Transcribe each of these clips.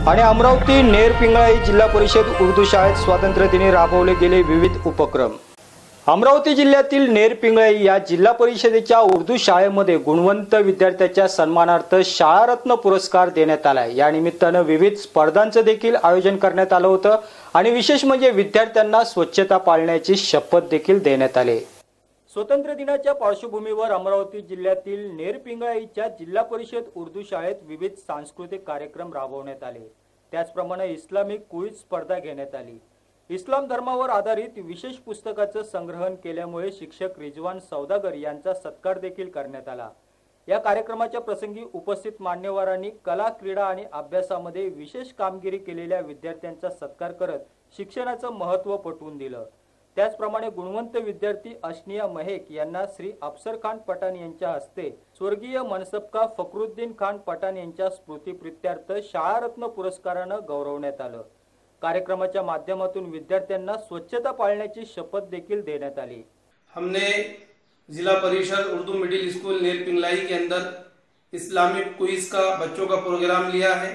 आणि अमरावती नेरपिंगळाई जिल्हा परिषद उर्दू शाळेत स्वातंत्र्य दिनी राबवले गेले विविध उपक्रम। अमरावती जिल्ह्यातील नेरपिंगळाई या जिल्हा परिषदेच्या उर्दू शाळेमध्ये गुणवंत विद्यार्थ्यांच्या सन्मानार्थ शाळारत्न पुरस्कार देण्यात आला। या निमित्ताने विविध स्पर्धांचे देखील आयोजन करण्यात आले होते आणि विशेष म्हणजे विद्यार्थ्यांना स्वच्छता पाळण्याची शपथ देखील देण्यात आली। स्वातंत्र्य दिनाच्या पार्श्वभूमीवर अमरावती जिल्ह्यातील नेरपिंगळाईच्या जिल्हा परिषद उर्दू शाळेत विविध सांस्कृतिक कार्यक्रम राबवण्यात आले। त्याचप्रमाणे इस्लामिक क्विज स्पर्धा घेण्यात आली। इस्लाम धर्मावर आधारित विशेष पुस्तकाचे संग्रहण केल्यामुळे शिक्षक रिजवान सौदागर यांचा सत्कार देखील करण्यात आला। या कार्यक्रमाच्या प्रसंगी उपस्थित मान्यवरांनी कला, क्रीडा आणि अभ्यासामध्ये विशेष कामगिरी केलेल्या विद्यार्थ्यांचा सत्कार करत शिक्षणाचे महत्त्व पटवून दिले। त्याचप्रमाणे गुणवंत विद्यार्थी अशनिया महक यांना श्री अफसर खान पठाण यांच्या हस्ते स्वर्गीय मनसबका फखरुद्दीन खान पठाण यांच्या स्मृतिप्रित्यर्थ शाळारत्न पुरस्काराने गौरवण्यात आले। कार्यक्रमाच्या माध्यमातून विद्यार्थ्यांना स्वच्छता पाळण्याची शपथ देखील देण्यात आली। हमने जिला परिषद उर्दू मिडिल स्कूल नेरपिंगलाई के अंदर इस्लामिक क्विज का बच्चों का प्रोग्राम लिया है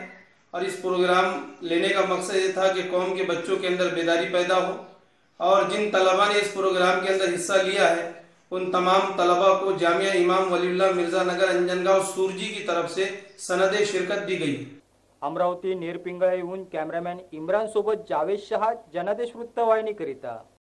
और इस प्रोग्राम लेने का मकसद ये था कि कौम के बच्चों के अंदर बेदारी पैदा हो और जिन तलबा ने इस प्रोग्राम के अंदर हिस्सा लिया है उन तमाम तलबा को जामिया इमाम वलीउल्लाह मिर्जा नगर अंजनगांव सूरजी की तरफ से सनद शिरकत दी गई। अमरावती नेरपिंगळाईहून कॅमेरामॅन इम्रान सोबत जावेद शहा, जनादेश वृत्तवाहिनी करिता।